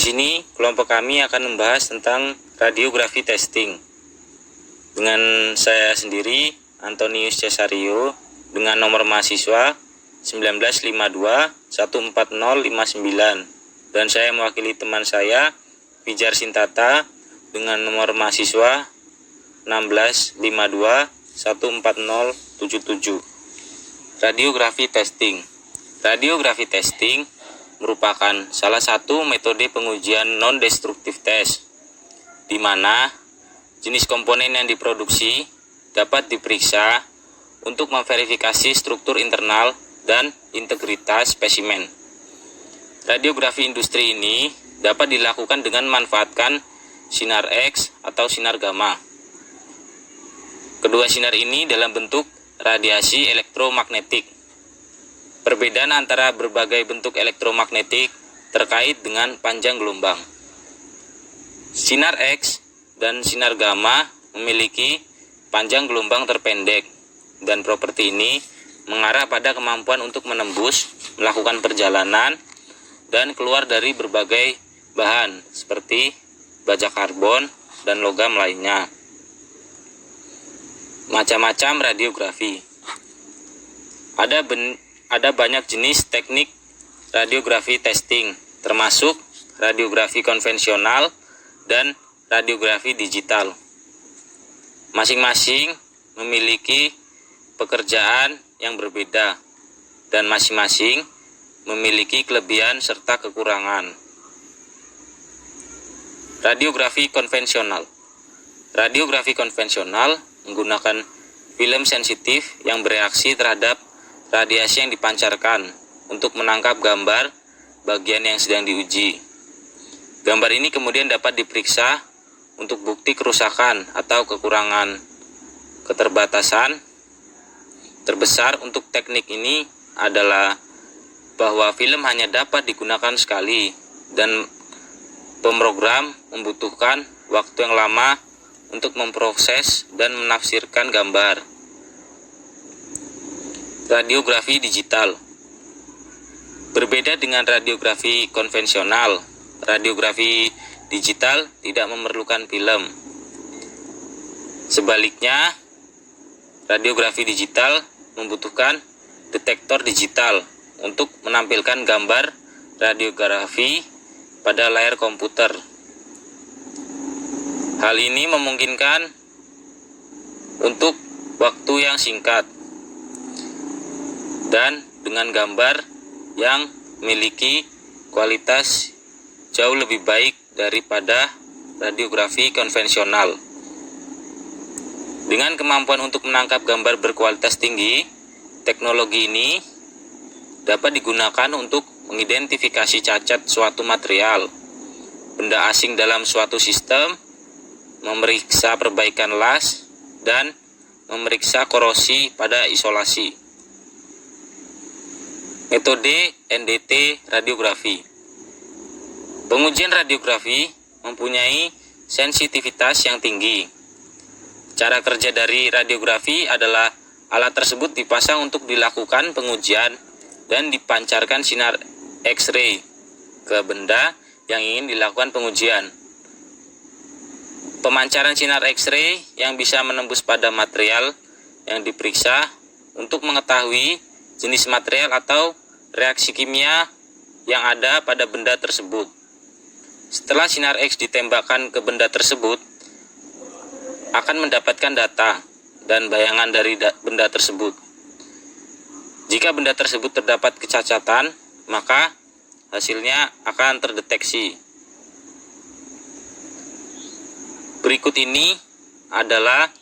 sini kelompok kami akan membahas tentang radiografi testing. Dengan saya sendiri, Antonius Cesario, dengan nomor mahasiswa 1952-14059. Dan saya mewakili teman saya, Pijar Sintata, dengan nomor mahasiswa 1652-14077. Radiografi testing. Radiografi testing merupakan salah satu metode pengujian non-destruktif test, di mana jenis komponen yang diproduksi dapat diperiksa untuk memverifikasi struktur internal dan integritas spesimen. Radiografi industri ini dapat dilakukan dengan memanfaatkan sinar X atau sinar gamma. Kedua sinar ini dalam bentuk radiasi elektromagnetik. Perbedaan antara berbagai bentuk elektromagnetik terkait dengan panjang gelombang. Sinar X dan sinar gamma memiliki panjang gelombang terpendek, dan properti ini mengarah pada kemampuan untuk menembus, melakukan perjalanan, dan keluar dari berbagai bahan seperti baja karbon dan logam lainnya. Macam-macam radiografi. Ada banyak jenis teknik radiografi testing, termasuk radiografi konvensional dan radiografi digital. Masing-masing memiliki pekerjaan yang berbeda, dan masing-masing memiliki kelebihan serta kekurangan. Radiografi konvensional. Radiografi konvensional menggunakan film sensitif yang bereaksi terhadap radiasi yang dipancarkan untuk menangkap gambar bagian yang sedang diuji. Gambar ini kemudian dapat diperiksa untuk bukti kerusakan atau kekurangan. Keterbatasan terbesar untuk teknik ini adalah bahwa film hanya dapat digunakan sekali, dan pemrogram membutuhkan waktu yang lama untuk memproses dan menafsirkan gambar. Radiografi digital. Berbeda dengan radiografi konvensional, radiografi digital tidak memerlukan film. Sebaliknya, radiografi digital membutuhkan detektor digital untuk menampilkan gambar radiografi pada layar komputer. Hal ini memungkinkan untuk waktu yang singkat dan dengan gambar yang memiliki kualitas jauh lebih baik daripada radiografi konvensional. Dengan kemampuan untuk menangkap gambar berkualitas tinggi, teknologi ini dapat digunakan untuk mengidentifikasi cacat suatu material, benda asing dalam suatu sistem, memeriksa perbaikan las, dan memeriksa korosi pada isolasi. Metode NDT radiografi. Pengujian radiografi mempunyai sensitivitas yang tinggi. Cara kerja dari radiografi adalah alat tersebut dipasang untuk dilakukan pengujian dan dipancarkan sinar X-ray ke benda yang ingin dilakukan pengujian. Pemancaran sinar X-ray yang bisa menembus pada material yang diperiksa untuk mengetahui jenis material atau reaksi kimia yang ada pada benda tersebut. Setelah sinar X ditembakkan ke benda tersebut, akan mendapatkan data dan bayangan dari benda tersebut. Jika benda tersebut terdapat kecacatan, maka hasilnya akan terdeteksi. Berikut ini adalah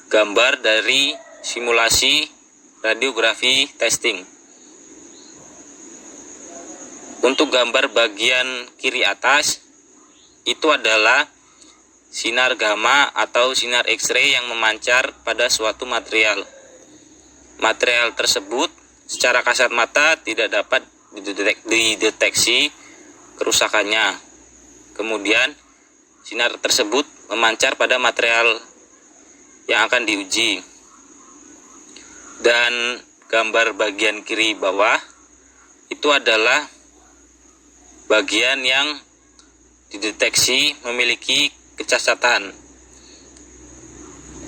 gambar dari simulasi radiografi testing. Untuk gambar bagian kiri atas, itu adalah sinar gamma atau sinar X-ray yang memancar pada suatu material. Material tersebut secara kasat mata tidak dapat dideteksi kerusakannya. Kemudian sinar tersebut memancar pada material yang akan diuji. Dan gambar bagian kiri bawah itu adalah bagian yang dideteksi memiliki kecacatan.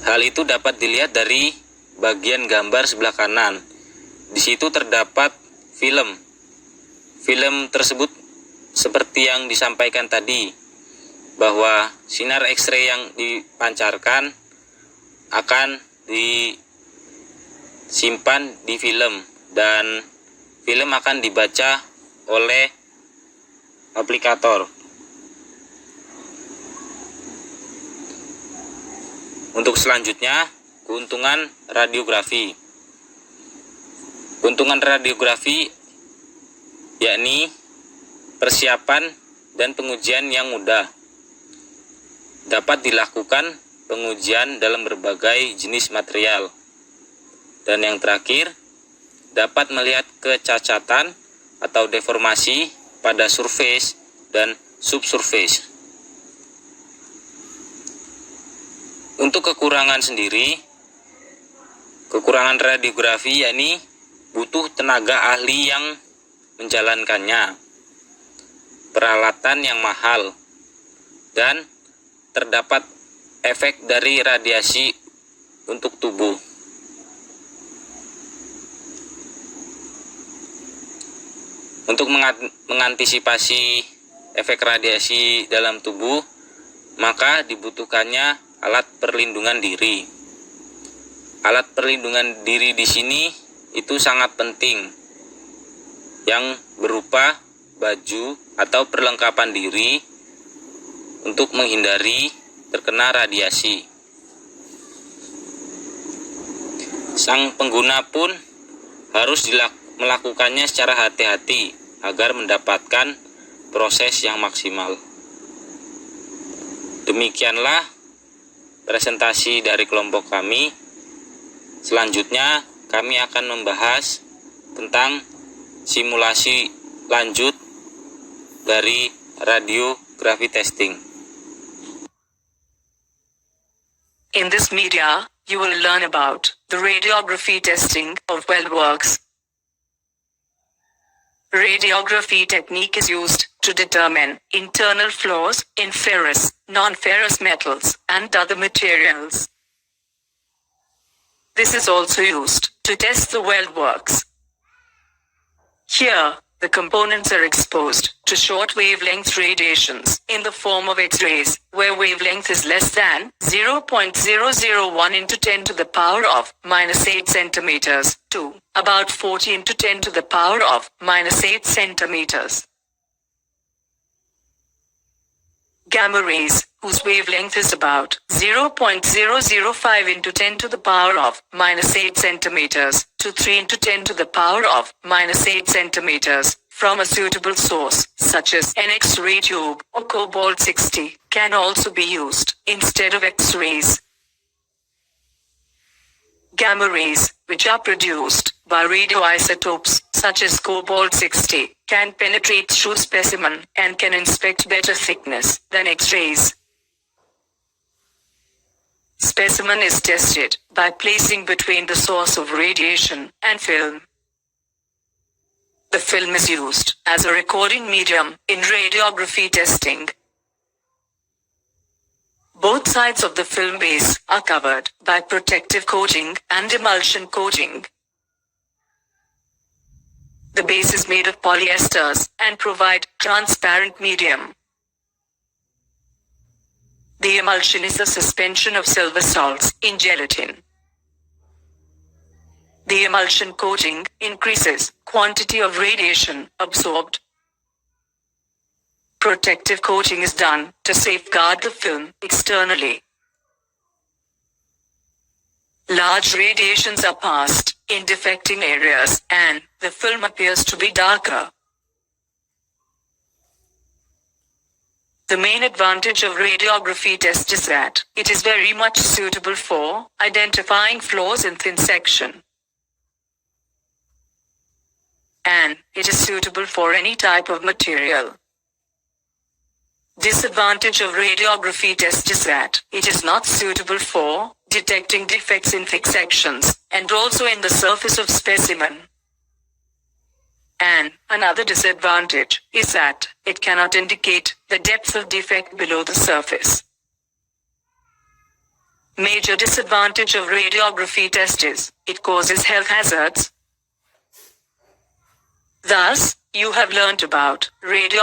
Hal itu dapat dilihat dari bagian gambar sebelah kanan. Di situ terdapat film. Film tersebut seperti yang disampaikan tadi, bahwa sinar X-ray yang dipancarkan akan disimpan di film, dan film akan dibaca oleh aplikator. Untuk selanjutnya, keuntungan radiografi. Keuntungan radiografi yakni persiapan dan pengujian yang mudah. Dapat dilakukan pengujian dalam berbagai jenis material. Dan yang terakhir, dapat melihat kecacatan atau deformasi pada surface dan subsurface. Untuk kekurangan sendiri, kekurangan radiografi yakni butuh tenaga ahli yang menjalankannya, peralatan yang mahal, dan terdapat efek dari radiasi untuk tubuh. Untuk mengantisipasi efek radiasi dalam tubuh, maka dibutuhkannya alat perlindungan diri. Alat perlindungan diri di sini itu sangat penting, yang berupa baju atau perlengkapan diri untuk menghindari terkena radiasi. Sang pengguna pun harus melakukannya secara hati-hati agar mendapatkan proses yang maksimal. Demikianlah presentasi dari kelompok kami. Selanjutnya kami akan membahas tentang simulasi lanjut dari radiografi testing. In this media, you will learn about the radiography testing of weldworks. Radiography technique is used to determine internal flaws in ferrous, non-ferrous metals, and other materials. This is also used to test the weldworks. Here, the components are exposed to short wavelength radiations in the form of X-rays, where wavelength is less than 0.001 into 10 to the power of -8 centimeters to about 40 into 10 to the power of -8 centimeters. Gamma rays, whose wavelength is about 0.005 into 10 to the power of -8 centimeters to 3 into 10 to the power of -8 centimeters from a suitable source, such as an X-ray tube or cobalt-60, can also be used instead of X-rays. Gamma rays, which are produced by radioisotopes such as cobalt-60, can penetrate through specimen and can inspect better thickness than X-rays. Specimen is tested by placing between the source of radiation and film. The film is used as a recording medium in radiography testing. Both sides of the film base are covered by protective coating and emulsion coating. The base is made of polyesters and provide transparent medium. The emulsion is a suspension of silver salts in gelatin. The emulsion coating increases quantity of radiation absorbed. Protective coating is done to safeguard the film externally. Large radiations are passed in defecting areas and the film appears to be darker. The main advantage of radiography test is that it is very much suitable for identifying flaws in thin section. And it is suitable for any type of material. Disadvantage of radiography test is that it is not suitable for detecting defects in thick sections and also in the surface of specimen. And another disadvantage is that it cannot indicate the depth of defect below the surface. Major disadvantage of radiography test is it causes health hazards. Thus, you have learnt about radiography.